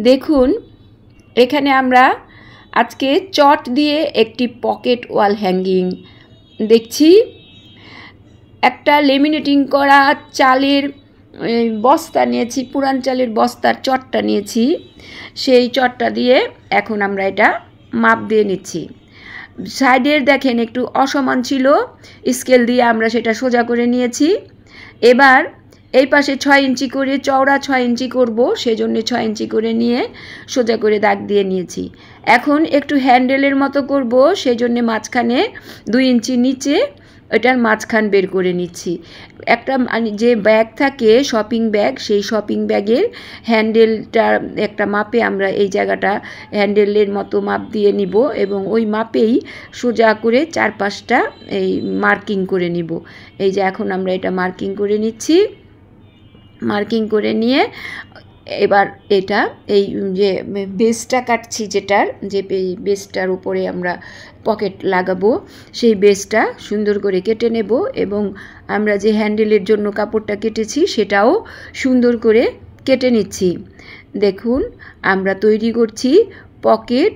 দেখুন এখানে আমরা আজকে চট দিয়ে একটি পকেট ওয়াল হ্যাঙ্গিং দেখছি। একটা লেমিনেটিং করা চালের বস্তা নিয়েছি, পুরান চালের বস্তার চটটা নিয়েছি। সেই চটটা দিয়ে এখন আমরা এটা মাপ দিয়ে নিচ্ছি। সাইডের দেখেন একটু অসমান ছিল, স্কেল দিয়ে আমরা সেটা সোজা করে নিয়েছি। এবার এই পাশে 6 ইঞ্চি করে চওড়া 6 ইঞ্চি করব, সেজন্য 6 ইঞ্চি করে নিয়ে সোজা করে দাগ দিয়ে নিয়েছি। এখন একটু হ্যান্ডেলের মতো করব, সেজন্য মাঝখানে 2 ইঞ্চি নিচে এটার মাঝখান বের করে নিচ্ছি। একটা যে ব্যাগ থাকে শপিং ব্যাগ, সেই শপিং ব্যাগের হ্যান্ডেলটার একটা মাপে আমরা এই জায়গাটা হ্যান্ডেলের মতো মাপ দিয়ে নিব এবং ওই মাপেই সোজা করে 4-5টা এই মার্কিং করে নিব। এই যে এখন আমরা এটা মার্কিং করে নিচ্ছি। মার্কিং করে নিয়ে এবার এটা এই যে বেসটা কাটছি, যেটার যে বেসটার উপরে আমরা পকেট লাগাবো, সেই বেসটা সুন্দর করে কেটে নেব এবং আমরা যে হ্যান্ডেলের জন্য কাপড়টা কেটেছি সেটাও সুন্দর করে কেটে নিচ্ছি। দেখুন আমরা তৈরি করছি পকেট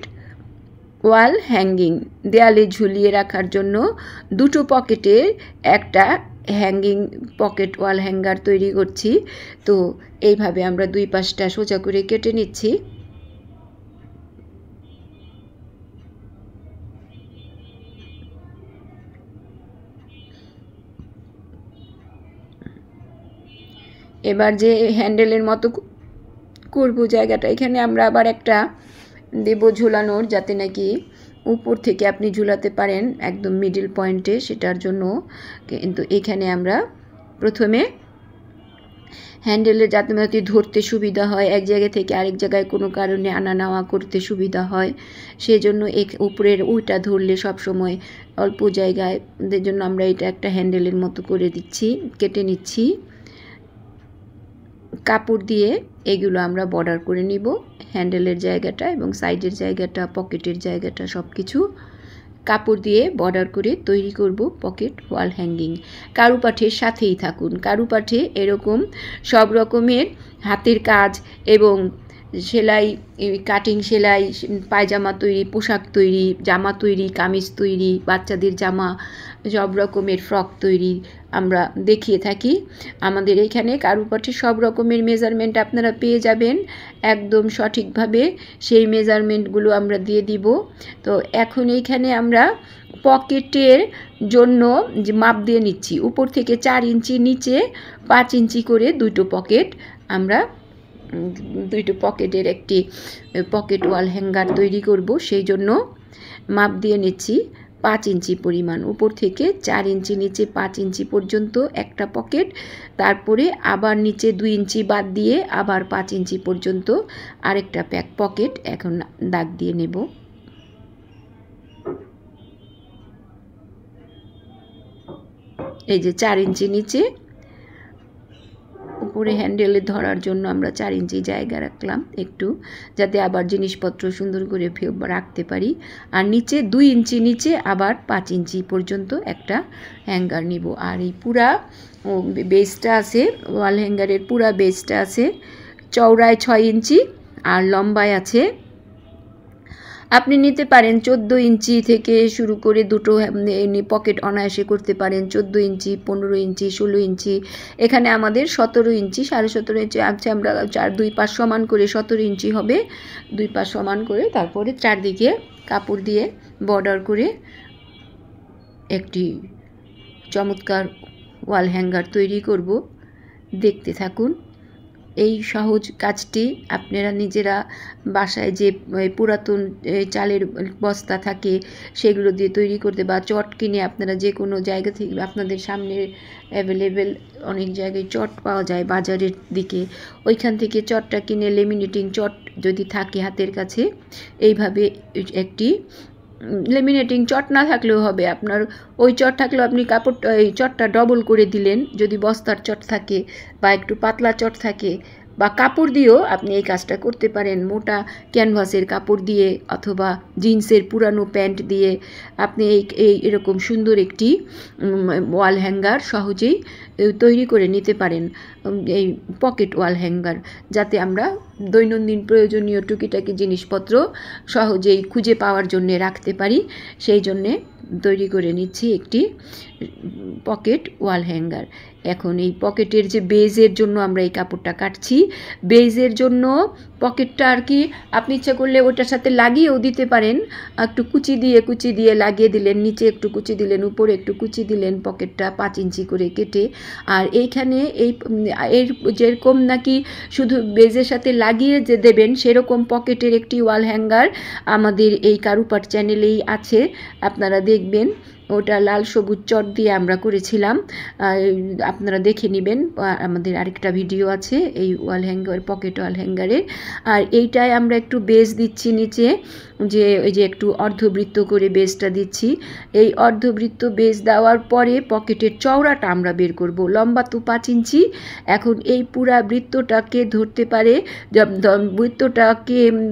ওয়াল হ্যাঙ্গিং, দেয়ালে ঝুলিয়ে রাখার জন্য দুটো পকেটের একটা হ্যাঙ্গিং পকেট ওয়াল হ্যাঙ্গার তৈরি করছি। তো এইভাবে আমরা 2 পাশটা সোজা করে কেটে নিচ্ছি। এবার যে হ্যান্ডেলের মতো করব জায়গাটা, এখানে আমরা আবার একটা দেব ঝুলানোর, যাতে নাকি উপর থেকে আপনি ঝুলাতে পারেন একদম মিডল পয়েন্টে, সেটার জন্য। কিন্তু এখানে আমরা প্রথমে হ্যান্ডেলের যাতে ধরতে সুবিধা হয়, এক জায়গা থেকে আরেক জায়গায় কোনো কারণে আনা নেওয়া করতে সুবিধা হয়, সেজন্য উপরের ওইটা ধরলে সবসময় অল্প জায়গায়, এর জন্য আমরা এটা একটা হ্যান্ডেলের মতো করে দিচ্ছি, কেটে নিচ্ছি। কাপড় দিয়ে এগুলো আমরা বর্ডার করে নিব, হ্যান্ডেলের জায়গাটা এবং সাইডের জায়গাটা, পকেটের জায়গাটা, সব কিছু কাপড় দিয়ে বর্ডার করে তৈরি করব পকেট ওয়াল হ্যাঙ্গিং। কারুপাঠের সাথেই থাকুন। কারুপাঠে এরকম সব রকমের হাতের কাজ এবং সেলাই, কাটিং সেলাই, পায়জামা তৈরি, পোশাক তৈরি, জামা তৈরি, কামিজ তৈরি, বাচ্চাদের জামা, সব রকমের ফ্রক তৈরি আমরা দেখিয়ে থাকি। আমাদের এখানে কারুপাঠে সব রকমের মেজারমেন্ট আপনারা পেয়ে যাবেন একদম সঠিকভাবে, সেই মেজারমেন্টগুলো আমরা দিয়ে দিব। তো এখন এইখানে আমরা পকেটের জন্য যে মাপ দিয়ে নিচ্ছি, উপর থেকে 4 ইঞ্চি, নিচে 5 ইঞ্চি করে দুটো পকেট, আমরা দুটো পকেটের একটি পকেট ওয়াল হ্যাঙ্গার তৈরি করব, সেই জন্য মাপ দিয়ে নিচ্ছি 5 ইঞ্চি পরিমাণ। উপর থেকে 4 ইঞ্চি, নিচে 5 ইঞ্চি পর্যন্ত একটা পকেট, তারপরে আবার নিচে 2 ইঞ্চি বাদ দিয়ে আবার 5 ইঞ্চি পর্যন্ত আরেকটা পকেট এখন দাগ দিয়ে নেব। এই যে 4 ইঞ্চি নিচে, উপরে হ্যান্ডেলে ধরার জন্য আমরা 4 ইঞ্চি জায়গা রাখলাম একটু, যাতে আবার জিনিসপত্র সুন্দর করে রাখতে পারি। আর নিচে 2 ইঞ্চি নিচে আবার 5 ইঞ্চি পর্যন্ত একটা হ্যাঙ্গার নিব। আর এই পুরা বেসটা আছে, ওয়াল হ্যাঙ্গারের পুরা বেসটা আছে চওড়ায় 6 ইঞ্চি আর লম্বায় আছে, আপনি নিতে পারেন 14 ইঞ্চি থেকে শুরু করে দুটো পকেট অনায়াসে করতে পারেন, 14 ইঞ্চি, 15 ইঞ্চি, 16 ইঞ্চি। এখানে আমাদের 17 ইঞ্চি, 17.5 ইঞ্চি আছে। আমরা 2 পাশ সমান করে 17 ইঞ্চি হবে, 2 পাশ সমান করে তারপরে চারদিকে কাপড় দিয়ে বর্ডার করে একটি চমৎকার ওয়াল হ্যাঙ্গার তৈরি করব। দেখতে থাকুন। এই সহজ কাজটি আপনারা নিজেরা বাসায় যে পুরাতন চালের বস্তা থাকে সেগুলো দিয়ে তৈরি করতে, বা চট কিনে আপনারা যে কোনো জায়গা থেকে, আপনাদের সামনে অ্যাভেলেবেল অনেক জায়গায় চট পাওয়া যায় বাজারের দিকে, ওইখান থেকে চটটা কিনে, লেমিনেটিং চট যদি থাকে হাতের কাছে, এইভাবে একটি লেমিনেটিং চট না থাকলেও হবে, আপনার ওই চট থাকলেও আপনি কাপড়টা, এই চটটা ডবল করে দিলেন। যদি বস্তার চট থাকে বা একটু পাতলা চট থাকে, বা কাপড় দিয়েও আপনি এই কাজটা করতে পারেন। মোটা ক্যানভাসের কাপড় দিয়ে অথবা জিন্সের পুরানো প্যান্ট দিয়ে আপনি এরকম সুন্দর একটি ওয়াল হ্যাঙ্গার সহজেই তৈরি করে নিতে পারেন, এই পকেট ওয়াল হ্যাঙ্গার, যাতে আমরা দৈনন্দিন প্রয়োজনীয় টুকিটাকি জিনিসপত্র সহজেই খুঁজে পাওয়ার জন্য রাখতে পারি, সেই জন্যে তৈরি করে নিচ্ছি একটি পকেট ওয়াল হ্যাঙ্গার। এখন এই পকেটের যে বেজের জন্য আমরা এই কাপড়টা কাটছি, বেজের জন্য পকেটটা আর কি আপনি ইচ্ছা করলে ওটার সাথে লাগিয়েও দিতে পারেন, একটু কুচি দিয়ে লাগিয়ে দিলেন, নিচে একটু কুচি দিলেন, উপরে একটু কুচি দিলেন, পকেটটা 5 ইঞ্চি করে কেটে। আর এইখানে এর যেরকম নাকি শুধু বেজের সাথে লাগিয়ে যে দেবেন সেরকম পকেটের একটি ওয়াল হ্যাঙ্গার আমাদের এই কারুপাট চ্যানেলেই আছে, আপনারা দেখবেন। ওটা লাল সবুজ চট দিয়ে আমরা করেছিলাম, আপনারা দেখে নেবেন, আমাদের আরেকটা ভিডিও আছে এই ওয়াল হ্যাঙ্গার, পকেট ওয়াল হ্যাঙ্গারের। আর এইটায় আমরা একটু বেজ দিচ্ছি নিচে, যে ওই যে একটু অর্ধবৃত্ত করে বেজটা দিচ্ছি। এই অর্ধবৃত্ত বেজ দেওয়ার পরে পকেটের চওড়াটা আমরা বের করব। লম্বা তো 5 ইঞ্চি। এখন এই পুরা বৃত্তটাকে ধরতে পারে,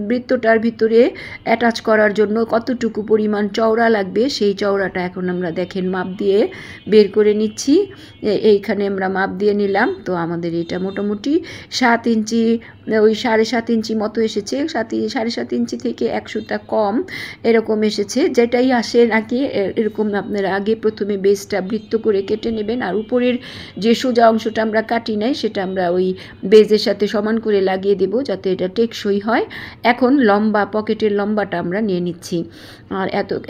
বৃত্তটার ভিতরে অ্যাটাচ করার জন্য কতটুকু পরিমাণ চওড়া লাগবে সেই চওড়াটা এখন আমরা দেখেন মাপ দিয়ে বের করে নিচ্ছি। এইখানে আমরা মাপ দিয়ে নিলাম। তো আমাদের এটা মোটামুটি 7 ইঞ্চি, ওই 7.5 ইঞ্চি মতো এসেছে, 7.5 ইঞ্চি থেকে 1 সুতা কম এরকম এসেছে, যেটাই আসে নাকি এরকম আপনারা আগে প্রথমে বেসটা বৃত্ত করে কেটে নেবেন, আর উপরের যে সোজা অংশটা আমরা কাটি নাই সেটা আমরা ওই বেজের সাথে সমান করে লাগিয়ে দেব যাতে এটা টেকসই হয়। এখন পকেটের লম্বাটা আমরা নিয়ে নিচ্ছি, আর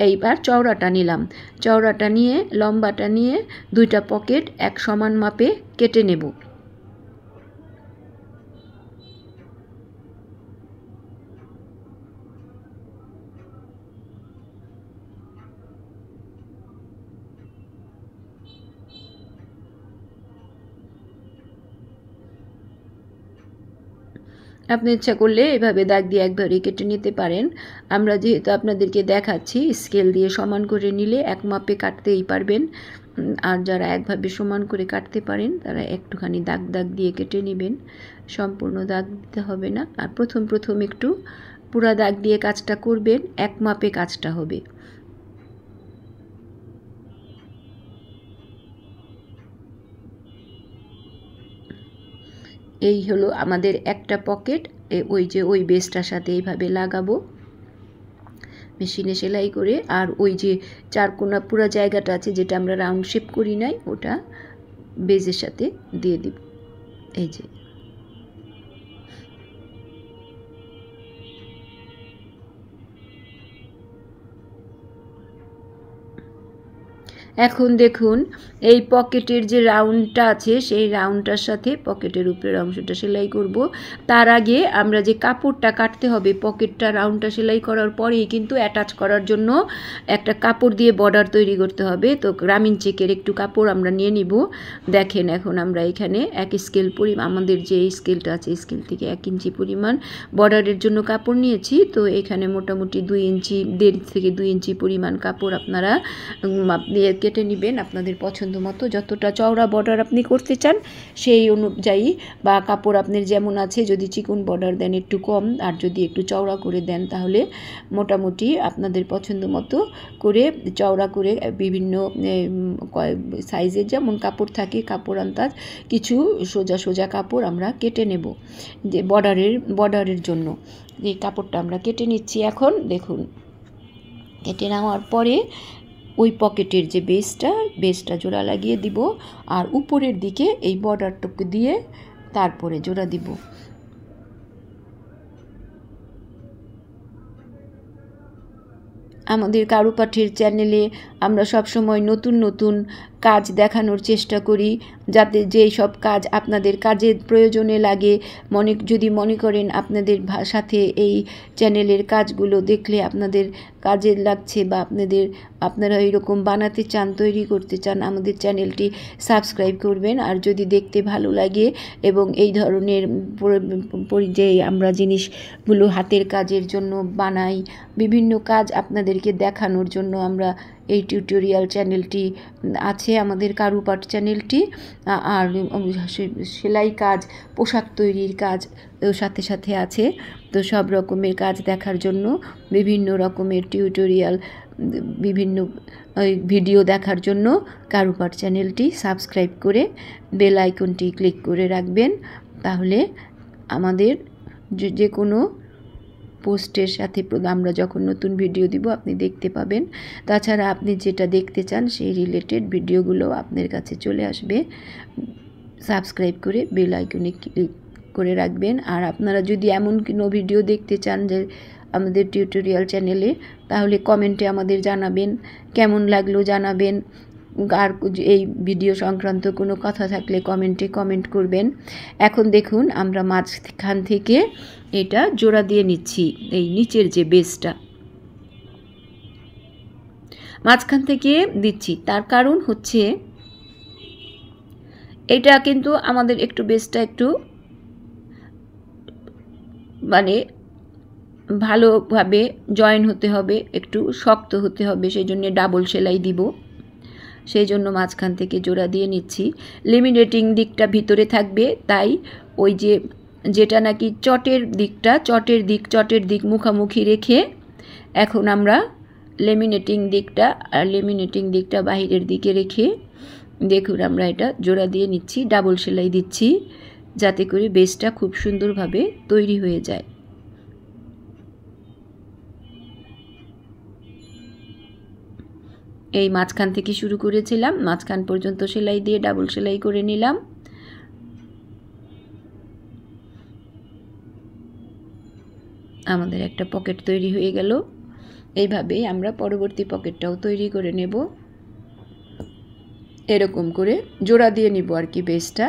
এইবার চওড়াটা নিলাম, চওড়াটা নিয়ে লম্বাটা নিয়ে 2টা পকেট এক সমান মাপে কেটে নেব। আপনি ইচ্ছা করলে এভাবে দাগ দিয়ে একবারে কেটে নিতে পারেন। আমরা যেহেতু আপনাদেরকে দেখাচ্ছি, স্কেল দিয়ে সমান করে নিলে এক মাপে কাটতেই পারবেন। আর যারা একভাবে সমান করে কাটতে পারেন তারা একটুখানি দাগ দিয়ে কেটে নেবেন, সম্পূর্ণ দাগ দিতে হবে না। আর প্রথম একটু পুরা দাগ দিয়ে কাজটা করবেন, এক মাপে কাজটা হবে। এই হলো আমাদের একটা পকেট। ওই বেসটার সাথে এইভাবে লাগাবো মেশিনে সেলাই করে, আর ওই যে 4 কোণা পুরো জায়গাটা আছে যেটা আমরা রাউন্ড শেপ করি নাই, ওটা বেজের সাথে দিয়ে দিব। এই যে এখন দেখুন এই পকেটের যে রাউন্ডটা আছে সেই রাউন্ডটার সাথে পকেটের উপরের অংশটা সেলাই করব। তার আগে আমরা যে কাপড়টা কাটতে হবে, পকেটটা রাউন্ডটা সেলাই করার পরেই কিন্তু অ্যাটাচ করার জন্য একটা কাপড় দিয়ে বর্ডার তৈরি করতে হবে। তো গ্রামীণ চেকের একটু কাপড় আমরা নিয়ে নিব। দেখেন এখন আমরা এখানে 1 স্কেল পরিমাণ, আমাদের যে স্কেলটা আছে স্কেল থেকে 1 ইঞ্চি পরিমাণ বর্ডারের জন্য কাপড় নিয়েছি। তো এখানে মোটামুটি 2 ইঞ্চি, 1.5 থেকে 2 ইঞ্চি পরিমাণ কাপড় আপনারা দিয়ে কেটে নেবেন আপনাদের পছন্দ মতো। যতটা চওড়া বর্ডার আপনি করতে চান সেই অনুযায়ী, বা কাপড় আপনার যেমন আছে, যদি চিকন বর্ডার দেন একটু কম, আর যদি একটু চওড়া করে দেন তাহলে মোটামুটি আপনাদের পছন্দ মতো করে চওড়া করে বিভিন্ন সাইজের যেমন কাপড় থাকে কাপড় আন্দাজ কিছু সোজা কাপড় আমরা কেটে নেব যে বর্ডারের জন্য। এই কাপড়টা আমরা কেটে নিচ্ছি। এখন দেখুন কেটে নেওয়ার পরে ওই পকেটের যে বেসটা জোড়া লাগিয়ে দিব, আর উপরের দিকে এই বর্ডারটুকু দিয়ে তারপরে জোড়া দিব। আমাদের কারুপাঠের চ্যানেলে আমরা সবসময় নতুন কাজ দেখানোর চেষ্টা করি, যাতে যেই সব কাজ আপনাদের কাজের প্রয়োজনে লাগে, যদি মনে করেন আপনাদের সাথে এই চ্যানেলের কাজগুলো দেখলে আপনাদের কাজে লাগছে, বা আপনারা এইরকম বানাতে চান, তৈরি করতে চান, আমাদের চ্যানেলটি সাবস্ক্রাইব করবেন। আর যদি দেখতে ভালো লাগে এবং এই ধরনের যে আমরা জিনিসগুলো হাতের কাজের জন্য বানাই, বিভিন্ন কাজ আপনাদেরকে দেখানোর জন্য আমরা এই টিউটোরিয়াল চ্যানেলটি আছে, আমাদের কারুপাট চ্যানেলটি। আর সেলাই কাজ, পোশাক তৈরির কাজ সাথে আছে। তো সব রকমের কাজ দেখার জন্য, বিভিন্ন রকমের টিউটোরিয়াল, বিভিন্ন ভিডিও দেখার জন্য কারুপাট চ্যানেলটি সাবস্ক্রাইব করে বেল আইকনটি ক্লিক করে রাখবেন। তাহলে আমাদের যে কোনো পোস্টের সাথে আমরা যখন নতুন ভিডিও দিব আপনি দেখতে পাবেন। তাছাড়া আপনি যেটা দেখতে চান সেই রিলেটেড ভিডিওগুলো আপনার কাছে চলে আসবে। সাবস্ক্রাইব করে বেল আইকনে ক্লিক করে রাখবেন। আর আপনারা যদি এমন কোনো ভিডিও দেখতে চান যে আমাদের টিউটোরিয়াল চ্যানেলে, তাহলে কমেন্টে আমাদের জানাবেন, কেমন লাগলো জানাবেন। আর এই ভিডিও সংক্রান্ত কোনো কথা থাকলে কমেন্টে কমেন্ট করবেন। এখন দেখুন আমরা মাঝখান থেকে এটা জোড়া দিয়ে নিচ্ছি, এই নিচের যে বেসটা মাঝখান থেকে দিচ্ছি। তার কারণ হচ্ছে এটা কিন্তু আমাদের একটু বেসটা একটু মানে ভালোভাবে জয়েন হতে হবে, একটু শক্ত হতে হবে, সেই জন্য ডাবল সেলাই দিব। সেই জন্য মাঝখান থেকে জোড়া দিয়ে নিচ্ছি। লেমিনেটিং দিকটা ভিতরে থাকবে, তাই ওই যেটা নাকি চটের দিক মুখামুখি রেখে এখন আমরা লেমিনেটিং দিকটা বাহিরের দিকে রেখে দেখুন আমরা এটা জোড়া দিয়ে নিচ্ছি, ডাবল সেলাই দিচ্ছি যাতে করে বেসটা খুব সুন্দরভাবে তৈরি হয়ে যায়। এই মাঝখান থেকে শুরু করেছিলাম, মাঝখান পর্যন্ত সেলাই দিয়ে ডাবল সেলাই করে নিলাম। আমাদের একটা পকেট তৈরি হয়ে গেল। এইভাবেই আমরা পরবর্তী পকেটটাও তৈরি করে নেব। এরকম করে জোড়া দিয়ে নিব আর কি বেসটা।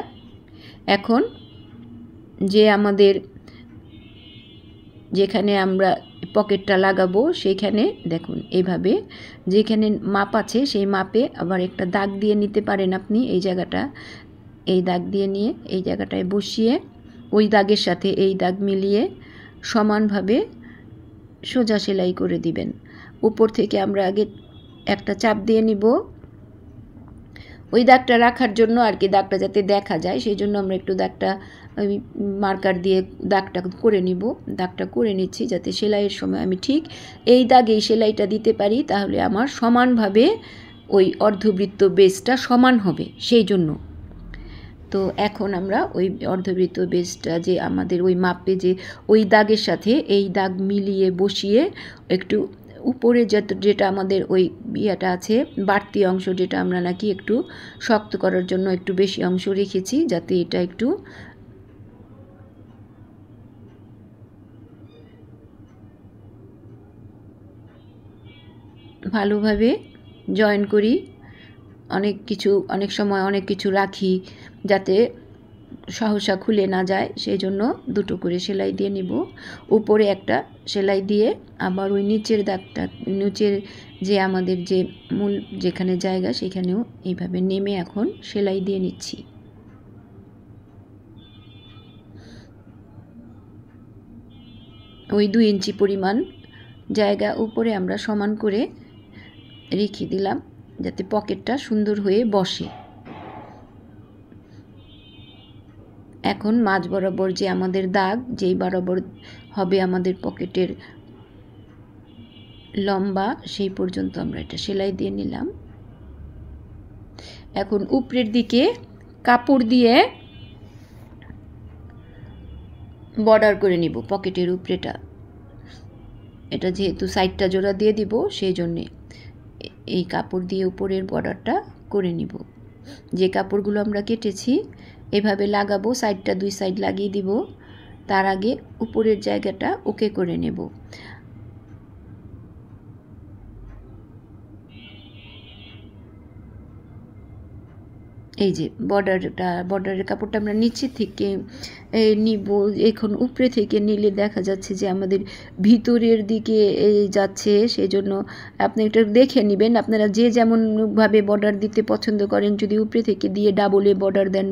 এখন যে আমাদের যেখানে আমরা পকেটটা লাগাবো সেইখানে দেখুন এইভাবে যেখানে মাপ আছে সেই মাপে আবার একটা দাগ দিয়ে নিতে পারেন আপনি। এই জায়গাটা এই দাগ দিয়ে নিয়ে এই জায়গাটায় বসিয়ে ওই দাগের সাথে এই দাগ মিলিয়ে সমানভাবে সোজা সেলাই করে দিবেন। উপর থেকে আমরা আগে একটা চাপ দিয়ে নিব ওই দাগটা রাখার জন্য আর কি, দাগটা যাতে দেখা যায় সেই জন্য আমরা একটু দাগটা মার্কার দিয়ে দাগটা করে নিব। দাগটা করে নিচ্ছি যাতে সেলাইয়ের সময় আমি ঠিক এই দাগেই সেলাইটা দিতে পারি, তাহলে আমার সমানভাবে ওই অর্ধবৃত্ত বেসটা সমান হবে সেই জন্য। তো এখন আমরা ওই অর্ধবৃত্ত বেসটা যে আমাদের ওই মাপে যে ওই দাগের সাথে এই দাগ মিলিয়ে বসিয়ে একটু উপরে যেটা আমাদের ওই ইয়েটা আছে বাড়তি অংশ, যেটা আমরা নাকি একটু শক্ত করার জন্য একটু বেশি অংশ রেখেছি যাতে এটা একটু ভালোভাবে জয়েন করি। অনেক সময় অনেক কিছু রাখি যাতে সহসা খুলে না যায়, সেই জন্য দুটো করে সেলাই দিয়ে নিব। উপরে একটা সেলাই দিয়ে আবার ওই নিচের দাগটা, নিচের যে আমাদের যে মূল যেখানে জায়গা সেখানেও এইভাবে নেমে এখন সেলাই দিয়ে নিচ্ছি। ওই 2 ইঞ্চি পরিমাণ জায়গা উপরে আমরা সমান করে রেখে দিলাম যাতে পকেটটা সুন্দর হয়ে বসে। এখন মাঝ বরাবর যে আমাদের দাগ, যেই বরাবর হবে আমাদের পকেটের লম্বা, সেই পর্যন্ত আমরা এটা সেলাই দিয়ে নিলাম। এখন উপরের দিকে কাপড় দিয়ে বর্ডার করে নিব পকেটের উপরেটা। এটা যেহেতু সাইডটা জোড়া দিয়ে দিব সেই জন্যে এই কাপড় দিয়ে উপরের বর্ডারটা করে নিব। যে কাপড়গুলো আমরা কেটেছি এভাবে লাগাবো, সাইডটা 2 সাইড লাগিয়ে দিব। তার আগে উপরের জায়গাটা ওকে করে নেব। এই যে বর্ডারের কাপড়টা আমরা নিচে থেকে নিব। এখন উপরে থেকে নিলে দেখা যাচ্ছে যে আমাদের ভিতরের দিকে যাচ্ছে, সেজন্য আপনি এটা দেখে নেবেন। আপনারা যে যেমনভাবে বর্ডার দিতে পছন্দ করেন, যদি উপরে থেকে দিয়ে ডাবলে বর্ডার দেন,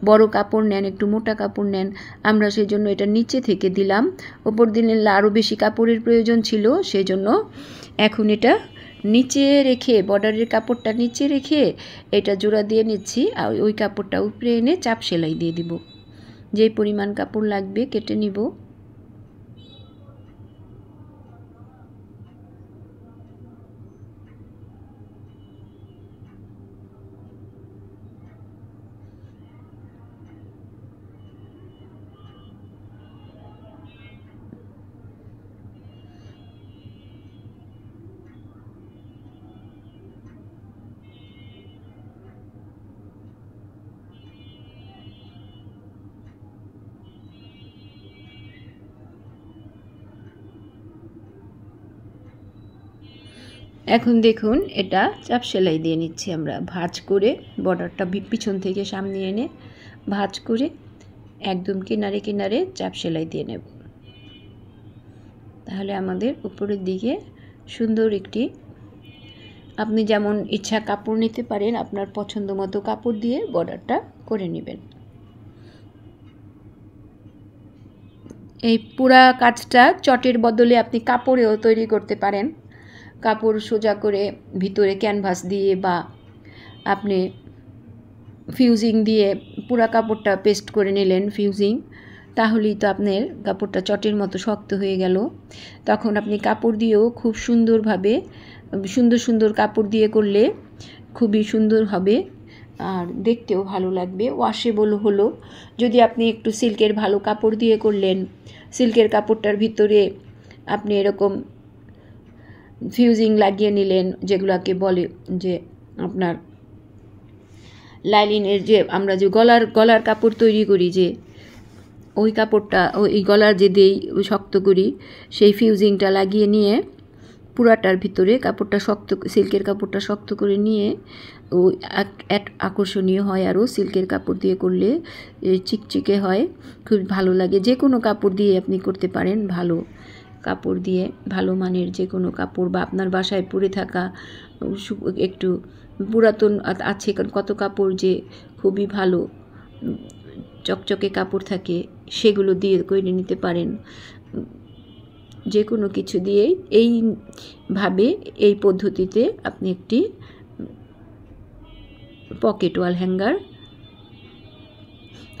বড় কাপড় নেন, একটু মোটা কাপড় নেন, আমরা সেই জন্য এটা নিচে থেকে দিলাম। ওপর দিলে আরও বেশি কাপড়ের প্রয়োজন ছিল, সেই জন্য এখন এটা নিচে রেখে বর্ডারের কাপড়টা নিচে রেখে এটা জোড়া দিয়ে নিচ্ছি। আর ওই কাপড়টা উপরে এনে চাপ সেলাই দিয়ে দিব। যেই পরিমাণ কাপড় লাগবে কেটে নিব। এখন দেখুন এটা চাপ সেলাই দিয়ে নিচ্ছি আমরা ভাঁজ করে, বর্ডারটা পিছন থেকে সামনে এনে ভাঁজ করে একদম কিনারে কিনারে চাপ সেলাই দিয়ে নেব। তাহলে আমাদের উপরের দিকে সুন্দর একটি, আপনি যেমন ইচ্ছা কাপড় নিতে পারেন, আপনার পছন্দ মতো কাপড় দিয়ে বর্ডারটা করে নেবেন। এই পুরা কাজটা চটের বদলে আপনি কাপড়েও তৈরি করতে পারেন। কাপড় সোজা করে ভিতরে ক্যানভাস দিয়ে বা আপনি ফিউজিং দিয়ে পুরা কাপড়টা পেস্ট করে নিলেন ফিউজিং, তাহলেই তো আপনার কাপড়টা চটের মতো শক্ত হয়ে গেল। তখন আপনি কাপড় দিয়েও খুব সুন্দরভাবে সুন্দর সুন্দর কাপড় দিয়ে করলে খুবই সুন্দর হবে আর দেখতেও ভালো লাগবে, ওয়াশেবল হলো। যদি আপনি একটু সিল্কের ভালো কাপড় দিয়ে করলেন, সিল্কের কাপড়টার ভিতরে আপনি এরকম ফিউজিং লাগিয়ে নিলেন, যেগুলোকে বলে যে আপনার লাইলিনের যে আমরা যে গলার কাপড় তৈরি করি, যে ওই কাপড়টা ওই গলার যে দেই শক্ত করি, সেই ফিউজিংটা লাগিয়ে নিয়ে পুরাটার ভিতরে কাপড়টা শক্ত, সিল্কের কাপড়টা শক্ত করে নিয়ে ও আকর্ষণীয় হয়। আরও সিল্কের কাপড় দিয়ে করলে চিকচিকে হয়, খুব ভালো লাগে। যে কোনো কাপড় দিয়ে আপনি করতে পারেন, ভালো কাপড় দিয়ে, ভালো মানের যে কোনো কাপড়, বা আপনার বাসায় পরে থাকা একটু পুরাতন আছে, কত কাপড় যে খুবই ভালো চকচকে কাপড় থাকে, সেগুলো দিয়ে করে নিতে পারেন। যে কোনো কিছু দিয়েই এইভাবে এই পদ্ধতিতে আপনি একটি পকেট ওয়াল হ্যাঙ্গার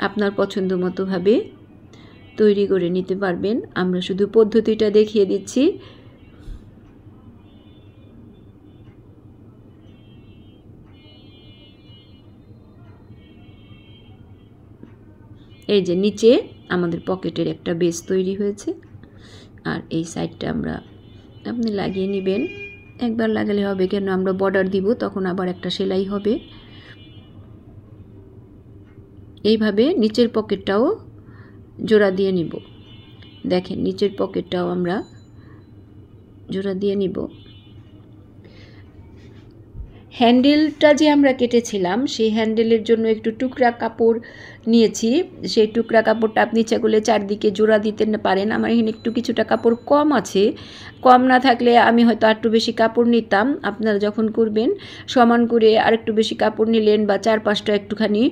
আপনার পছন্দ মতোভাবে তৈরি করে নিতে পারবেন। আমরা শুধু পদ্ধতিটা দেখিয়ে দিচ্ছি। এই যে নিচে আমাদের পকেটের একটা বেস তৈরি হয়েছে, আর এই সাইডটা আমরা আপনি লাগিয়ে নেবেন। একবার লাগালে হবে কেন, আমরা বর্ডার দিব তখন আবার একটা সেলাই হবে। এইভাবে নিচের পকেটটাও জোড়া দিয়ে নিব। দেখেন নিচের পকেটটাও আমরা জোড়া দিয়ে নিব। হ্যান্ডেলটা যে আমরা কেটেছিলাম, সেই হ্যান্ডেলের জন্য একটু টুকরা কাপড় নিয়েছি। সেই টুকরা কাপড়টা আপনি ইচ্ছা করলে চারদিকে জোড়া দিতে পারেন। আমার এখানে একটু কিছুটা কাপড় কম আছে, কম না থাকলে আমি হয়তো আরেকটু বেশি কাপড় নিতাম। আপনারা যখন করবেন সমান করে আরেকটু বেশি কাপড় নিলেন, বা চারপাশটা একটুখানি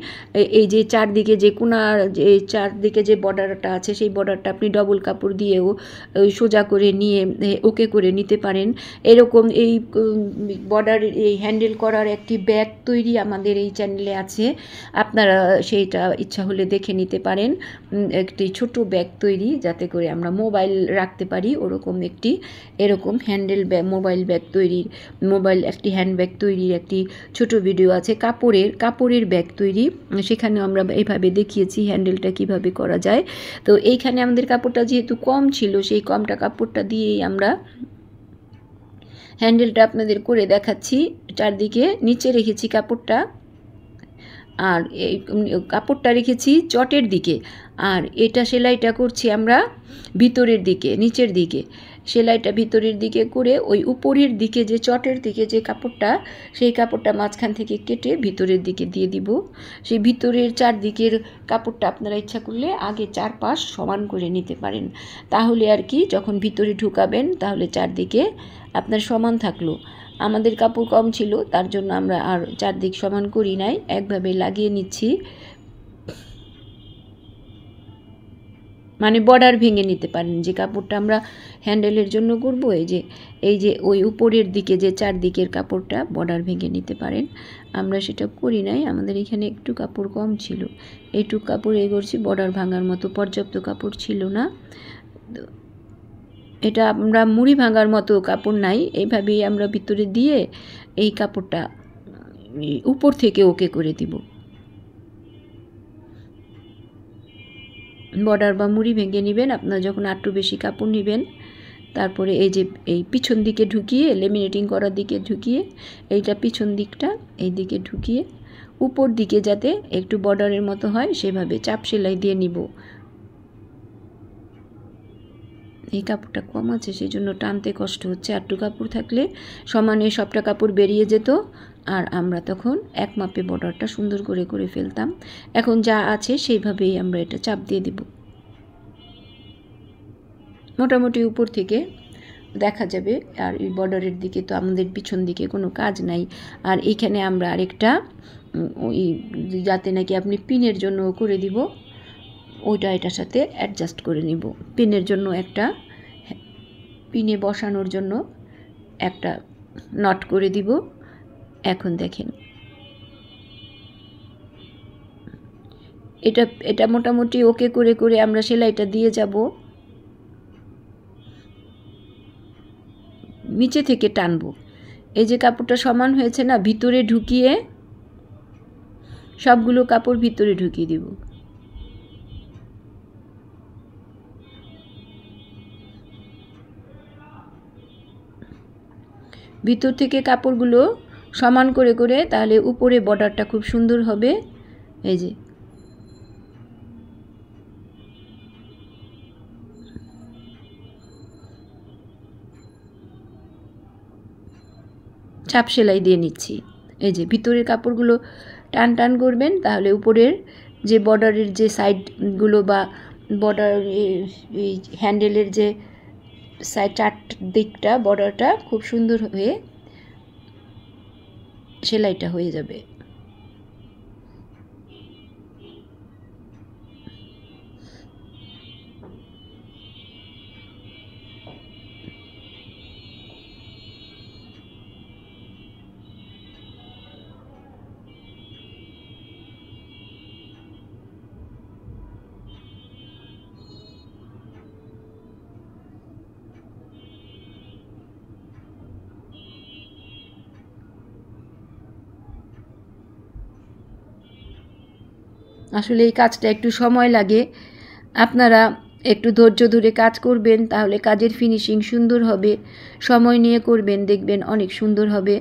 এই যে চারদিকে যে কোনার যে চারদিকে যে বর্ডারটা আছে, সেই বর্ডারটা আপনি ডবল কাপড় দিয়েও সোজা করে নিয়ে ওকে করে নিতে পারেন। এরকম এই বর্ডার এই হ্যান্ডেল করার একটি ব্যাগ তৈরি আমাদের এই চ্যানেলে আছে, আপনারা সেইটা ইচ্ছা হলে দেখে নিতে পারেন। একটি ছোট ব্যাগ তৈরি যাতে করে আমরা মোবাইল রাখতে পারি, ওরকম একটি এরকম হ্যান্ডেল ব্যাগ, মোবাইল ব্যাগ তৈরির, একটি হ্যান্ড ব্যাগ তৈরির একটি ছোট ভিডিও আছে। কাপড়ের ব্যাগ তৈরি, সেখানে আমরা এইভাবে দেখিয়েছি হ্যান্ডেলটা কিভাবে করা যায়। তো এইখানে আমাদের কাপড়টা যেহেতু কম ছিল, সেই কমটা কাপড়টা দিয়েই আমরা হ্যান্ডেলটা আপনাদের করে দেখাচ্ছি। চারদিকে নিচে রেখেছি কাপড়টা, আর এই কাপড়টা রেখেছি চটের দিকে, আর এটা সেলাইটা করছি আমরা ভিতরের দিকে, নিচের দিকে। সেলাইটা ভিতরের দিকে করে ওই উপরের দিকে যে চটের দিকে যে কাপড়টা, সেই কাপড়টা মাঝখান থেকে কেটে ভিতরের দিকে দিয়ে দিব। সেই ভিতরের চারদিকের কাপড়টা আপনারা ইচ্ছা করলে আগে চারপাশ সমান করে নিতে পারেন, তাহলে আর কি যখন ভিতরে ঢুকাবেন তাহলে চারদিকে আপনার সমান থাকলো। আমাদের কাপড় কম ছিল, তার জন্য আমরা আর চারদিক সমান করি নাই, একভাবে লাগিয়ে নিচ্ছি। মানে বর্ডার ভেঙে নিতে পারেন। যে কাপড়টা আমরা হ্যান্ডেলের জন্য করব, এই যে ওই উপরের দিকে যে চারদিকের কাপড়টা বর্ডার ভেঙে নিতে পারেন। আমরা সেটা করি নাই, আমাদের এখানে একটু কাপড় কম ছিল, এইটুকু কাপড় করছি, বর্ডার ভাঙার মতো পর্যাপ্ত কাপড় ছিল না। এটা আমরা মুড়ি ভাঙার মতো কাপড় নাই, এইভাবেই আমরা ভিতরে দিয়ে এই কাপড়টা উপর থেকে ওকে করে দিব। বর্ডার বা মুড়ি ভেঙে নেবেন আপনারা যখন একটু বেশি কাপড় নেবেন। তারপরে এই যে এই পিছন দিকে ঢুকিয়ে, লেমিনেটিং করার দিকে ঢুকিয়ে, এইটা পিছন দিকটা এই দিকে ঢুকিয়ে উপর দিকে যাতে একটু বর্ডারের মতো হয় সেভাবে চাপ সেলাই দিয়ে নিব। এই কাপড়টা কম আছে সেই জন্য টানতে কষ্ট হচ্ছে। আরটু কাপড় থাকলে সমানে সবটা কাপড় বেরিয়ে যেত, আর আমরা তখন এক মাপে বর্ডারটা সুন্দর করে করে ফেলতাম। এখন যা আছে সেইভাবেই আমরা এটা চাপ দিয়ে দিব। মোটামুটি উপর থেকে দেখা যাবে। আর এই বর্ডারের দিকে তো আমাদের পিছন দিকে কোনো কাজ নাই। আর এইখানে আমরা আরেকটা ওই যাতে নাকি আপনি পিনের জন্য করে দিব, ওইটা এটার সাথে অ্যাডজাস্ট করে নিব। পিনের জন্য একটা, পিনে বসানোর জন্য একটা নট করে দিব। এখন দেখেন এটা মোটামুটি ওকে করে করে আমরা সেলাইটা দিয়ে যাব। নিচে থেকে টানবো। এই যে কাপড়টা সমান হয়েছে না, ভিতরে ঢুকিয়ে সবগুলো কাপড় ভিতরে ঢুকিয়ে দিব। ভিতর থেকে কাপড়গুলো সমান করে করে, তাহলে উপরে বর্ডারটা খুব সুন্দর হবে। এই যে চাপ সেলাই দিয়ে নিচ্ছি। এই যে ভিতরের কাপড়গুলো টান টান করবেন, তাহলে উপরের যে বর্ডারের যে সাইডগুলো বা বর্ডার এই হ্যান্ডেলের যে সাইড চার দিকটা বর্ডারটা খুব সুন্দর হয়ে সেলাইটা হয়ে যাবে। আসলে এই কাজটা একটু সময় লাগে, আপনারা একটু ধৈর্য ধরে কাজ করবেন, তাহলে কাজের ফিনিশিং সুন্দর হবে। সময় নিয়ে করবেন, দেখবেন অনেক সুন্দর হবে।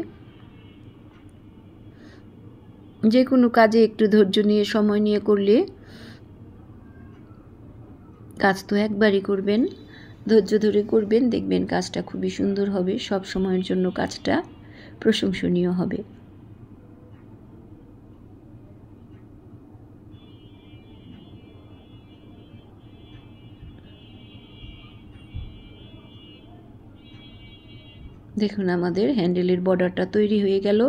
যে কোনো কাজে একটু ধৈর্য নিয়ে সময় নিয়ে করলে, কাজ তো একবারই করবেন, ধৈর্য ধরে করবেন, দেখবেন কাজটা খুবই সুন্দর হবে। সব সময়ের জন্য কাজটা প্রশংসনীয় হবে। দেখুন আমাদের হ্যান্ডেলের বর্ডারটা তৈরি হয়ে গেল।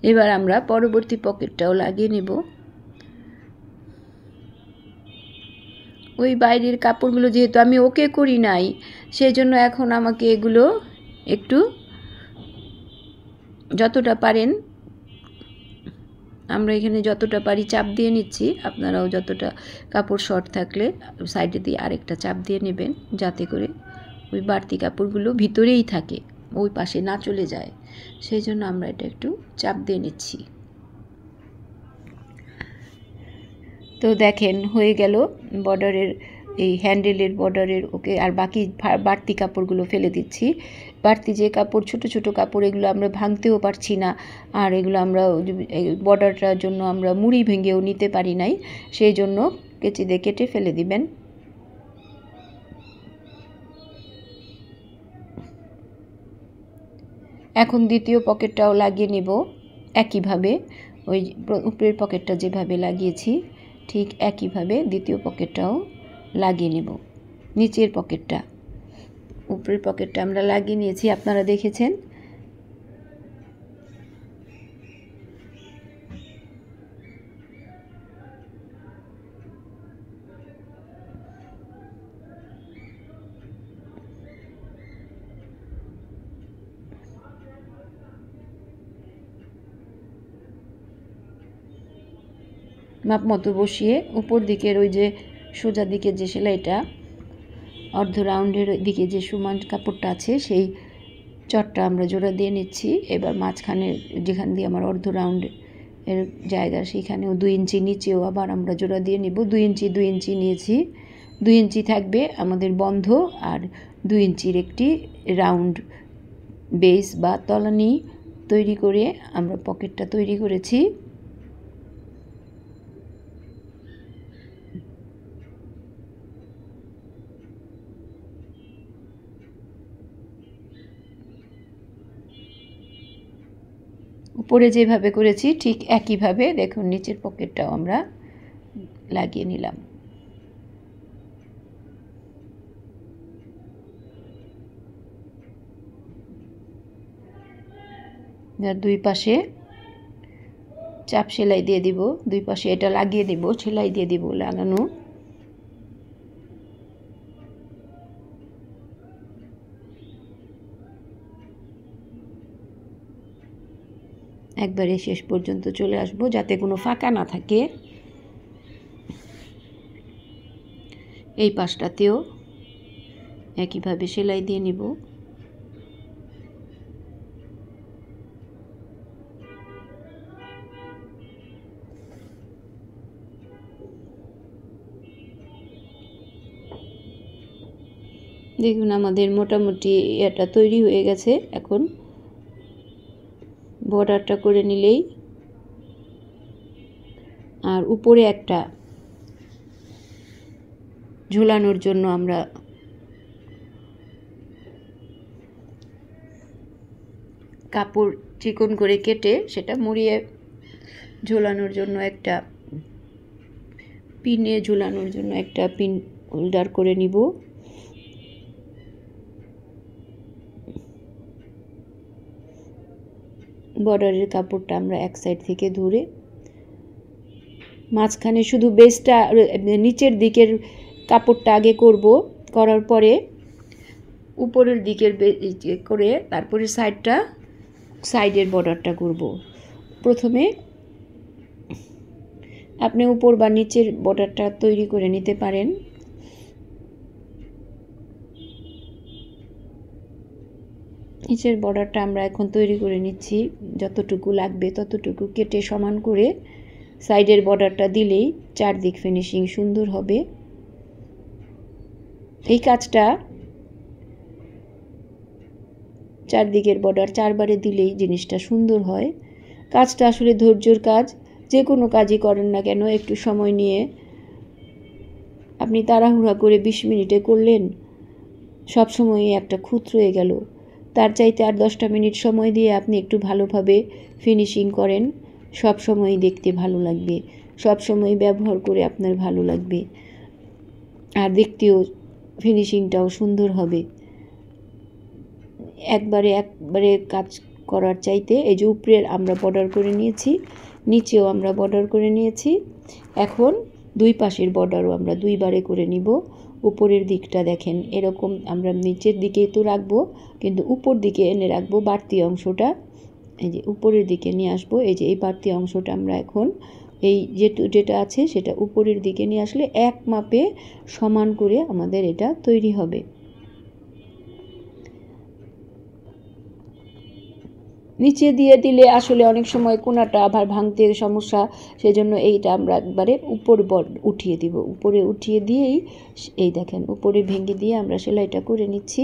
এবার আমরা পরবর্তী পকেটটাও লাগিয়ে নেব। ওই বাইরের কাপড়গুলো যেহেতু আমি ওকে করি নাই, সেই জন্য এখন আমাকে এগুলো একটু যতটা পারেন, আমরা এখানে যতটা পারি চাপ দিয়ে নিচ্ছি। আপনারাও যতটা কাপড় শর্ট থাকলে সাইডে দিয়ে আরেকটা চাপ দিয়ে নেবেন, যাতে করে ওই বাড়তি কাপড়গুলো ভিতরেই থাকে, ওই পাশে না চলে যায়। সেই জন্য আমরা এটা একটু চাপ দিয়ে নিচ্ছি। তো দেখেন হয়ে গেল বর্ডারের, এই হ্যান্ডেলের বর্ডারের ওকে। আর বাকি বাড়তি কাপড়গুলো ফেলে দিচ্ছি। বাড়তি যে কাপড়, ছোট ছোট কাপড়, এগুলো আমরা ভাঙতেও পারছি না, আর এগুলো আমরা বর্ডারটার জন্য আমরা মুড়ি ভেঙেও নিতে পারি নাই, সেই জন্য কেচি দিয়ে কেটে ফেলে দিবেন। এখন দ্বিতীয় পকেটটাও লাগিয়ে নেব একইভাবে। ওই উপরের পকেটটা যেভাবে লাগিয়েছি ঠিক একইভাবে দ্বিতীয় পকেটটাও লাগিয়ে নেব। নিচের পকেটটা, উপরের পকেটটা আমরা লাগিয়ে নিয়েছি, আপনারা দেখেছেন। মাপ মতো বসিয়ে উপর দিকের ওই যে সোজা দিকের যে সেলাইটা, অর্ধ রাউন্ডের দিকে যে সমান কাপড়টা আছে, সেই চটটা আমরা জোড়া দিয়ে নিচ্ছি। এবার মাঝখানে যেখান দিয়ে আমার অর্ধ রাউন্ড এর জায়গা, সেখানেও 2 ইঞ্চি নিচেও আবার আমরা জোড়া দিয়ে নিব। 2 ইঞ্চি নিয়েছি, 2 ইঞ্চি থাকবে আমাদের বন্ধ, আর 2 ইঞ্চির একটি রাউন্ড বেস বা তলানি তৈরি করে আমরা পকেটটা তৈরি করেছি। উপরে যেভাবে করেছি ঠিক একইভাবে দেখুন নিচের পকেটটাও আমরা লাগিয়ে নিলাম। দুই পাশে চাপ সেলাই দিয়ে দিব, দুই পাশে এটা লাগিয়ে দিব, সেলাই দিয়ে দিব লাগানো। একবারে শেষ পর্যন্ত চলে আসব যাতে কোনো ফাঁকা না থাকে। এই পাশটাতেও একইভাবে সেলাই দিয়ে নিব। দেখুন আমাদের মোটামুটি এটা তৈরি হয়ে গেছে। এখন বর্ডারটা করে নিলেই, আর উপরে একটা ঝোলানোর জন্য আমরা কাপড় চিকন করে কেটে সেটা মুড়িয়ে ঝোলানোর জন্য একটা পিনে ঝোলানোর জন্য একটা পিন হোল্ডার করে নিব। বর্ডারের কাপড়টা আমরা এক সাইড থেকে ধরে মাঝখানে শুধু বেসটা নিচের দিকের কাপড়টা আগে করব, করার পরে উপরের দিকের করে তারপরে সাইডের বর্ডারটা করব। প্রথমে আপনি উপর বা নিচের বর্ডারটা তৈরি করে নিতে পারেন। নিচের বর্ডারটা আমরা এখন তৈরি করে নিচ্ছি, যতটুকু লাগবে ততটুকু কেটে সমান করে সাইডের বর্ডারটা দিলেই চারদিক ফিনিশিং সুন্দর হবে। এই কাজটা চারদিকের বর্ডার 4 বারে দিলেই জিনিসটা সুন্দর হয়। কাজটা আসলে ধৈর্যের কাজ, যে কোনো কাজই করেন না কেন একটু সময় নিয়ে, আপনি তাড়াহুড়া করে 20 মিনিটে করলেন, সব সময়ই একটা খুঁত রয়ে গেল। তার চাইতে আর 10টা মিনিট সময় দিয়ে আপনি একটু ভালোভাবে ফিনিশিং করেন, সব সময়ই দেখতে ভালো লাগবে, সব সময় ব্যবহার করে আপনার ভালো লাগবে, আর দেখতেও ফিনিশিংটাও সুন্দর হবে। একবারে কাজ করার চাইতে এই যে উপরের আমরা বর্ডার করে নিয়েছি, নিচেও আমরা বর্ডার করে নিয়েছি। এখন দুই পাশের বর্ডারও আমরা 2 বারে করে নিব। উপরের দিকটা দেখেন এরকম আমরা নিচের দিকেই তো রাখবো, কিন্তু উপর দিকে এনে রাখবো বাড়তি অংশটা, এই যে উপরের দিকে নিয়ে আসবো। এই যে এই বাড়তি অংশটা আমরা এখন এই যেটা আছে সেটা উপরের দিকে নিয়ে আসলে এক মাপে সমান করে আমাদের এটা তৈরি হবে। নিচে দিয়ে দিলে আসলে অনেক সময় কোনাটা আবার ভাঙতে সমস্যা, সেজন্য এইটা আমরা একবারে উপরে উঠিয়ে দিব। উপরে উঠিয়ে দিয়েই এই দেখেন উপরে ভেঙে দিয়ে আমরা সেলাইটা করে নিচ্ছি।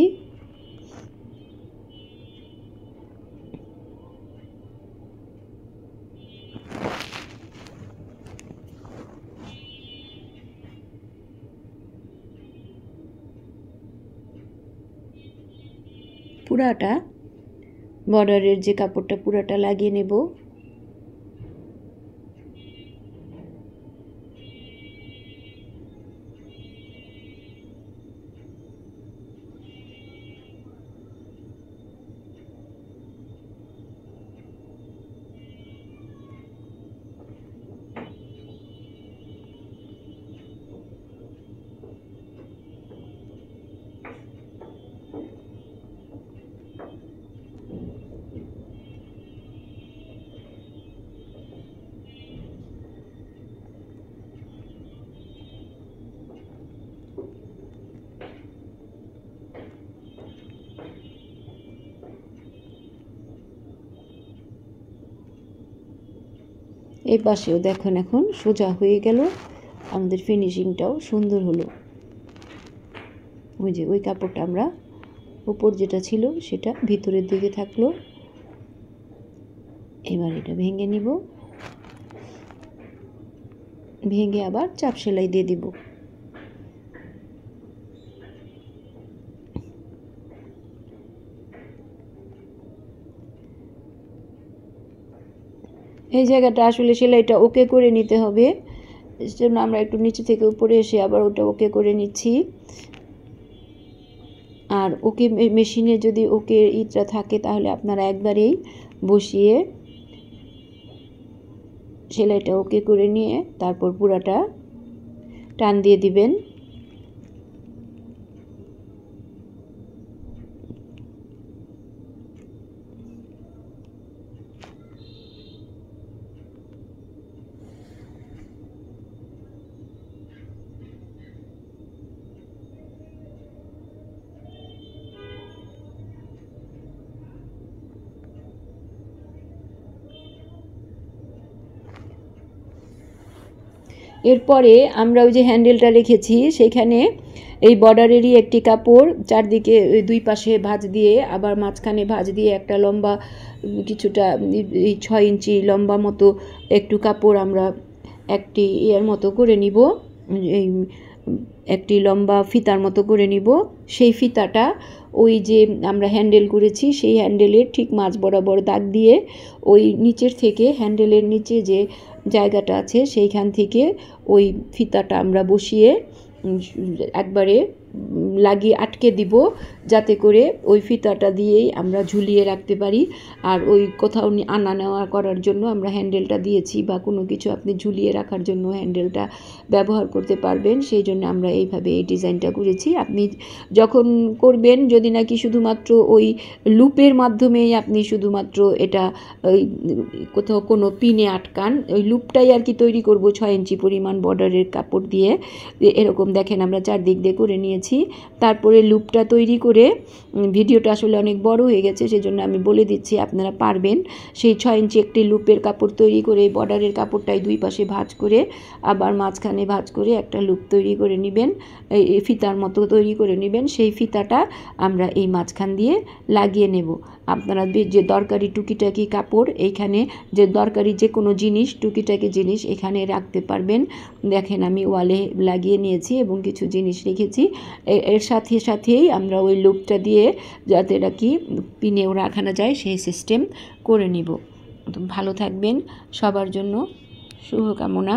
পুরাটা বর্ডারের যে কাপড়টা পুরাটা লাগিয়ে নেব। এই পাশেও দেখুন এখন সোজা হয়ে গেল, আমাদের ফিনিশিংটাও সুন্দর হলো। ওই যে ওই কাপড়টা আমরা উপর যেটা ছিল সেটা ভিতরের দিকে থাকলো। এবার এটা ভেঙে নিব, ভেঙে আবার চাপ সেলাই দিয়ে দিব। এই জায়গাটা আসলে সেলাইটা ওকে করে নিতে হবে, এর জন্য আমরা একটু নিচে থেকে উপরে এসে আবার ওটা ওকে করে নিচ্ছি। আর ওকে মেশিনে যদি ওকে ইটা থাকে তাহলে আপনারা একবারেই বসিয়ে সেলাইটা ওকে করে নিয়ে তারপর পুরাটা টান দিয়ে দিবেন। এরপরে আমরা ওই যে হ্যান্ডেলটা রেখেছি সেখানে এই বর্ডারেরই একটি কাপড় চারদিকে দুই পাশে ভাঁজ দিয়ে আবার মাঝখানে ভাঁজ দিয়ে একটা লম্বা কিছুটা 6 ইঞ্চি লম্বা মতো একটু কাপড় আমরা একটি ইয়ের মতো করে নিব, এই একটি লম্বা ফিতার মতো করে নিব। সেই ফিতাটা ওই যে আমরা হ্যান্ডেল করেছি সেই হ্যান্ডেলের ঠিক মাঝ বরাবর দাগ দিয়ে ওই নিচের থেকে হ্যান্ডেলের নিচে যে জায়গাটা আছে সেইখান থেকে ওই ফিতাটা আমরা বসিয়ে একবারে লাগিয়ে আটকে দিব, যাতে করে ওই ফিতাটা দিয়েই আমরা ঝুলিয়ে রাখতে পারি। আর ওই কোথাও আনা নেওয়া করার জন্য আমরা হ্যান্ডেলটা দিয়েছি, বা কোনো কিছু আপনি ঝুলিয়ে রাখার জন্য হ্যান্ডেলটা ব্যবহার করতে পারবেন, সেই জন্য আমরা এইভাবে এই ডিজাইনটা করেছি। আপনি যখন করবেন যদি নাকি শুধুমাত্র ওই লুপের মাধ্যমেই আপনি শুধুমাত্র এটা ওই কোথাও কোনো পিনে আটকান, ওই লুপটাই আর কি তৈরি করব 6 ইঞ্চি পরিমাণ বর্ডারের কাপড় দিয়ে। এরকম দেখেন আমরা চারদিক দিয়ে করে নিয়েছি। তারপরে লুপটা তৈরি করে, ভিডিওটা আসলে অনেক বড় হয়ে গেছে সেজন্য আমি বলে দিচ্ছি, আপনারা পারবেন সেই 6 ইঞ্চি একটি লুপের কাপড় তৈরি করে বর্ডারের কাপড়টাই দুই পাশে ভাঁজ করে আবার মাঝখানে ভাঁজ করে একটা লুপ তৈরি করে নেবেন, এই ফিতার মতো তৈরি করে নেবেন। সেই ফিতাটা আমরা এই মাঝখান দিয়ে লাগিয়ে নেব। আপনারা যে দরকারি টুকিটাকি কাপড়, এইখানে যে দরকারি যে কোনো জিনিস টুকিটাকি জিনিস এখানে রাখতে পারবেন। দেখেন আমি ওয়ালে লাগিয়ে নিয়েছি এবং কিছু জিনিস রেখেছি। এর সাথে সাথেই আমরা ওই লুপটা দিয়ে যাতে নাকি পিনেও রাখানো যায় সেই সিস্টেম করে নিব। ভালো থাকবেন, সবার জন্য শুভকামনা।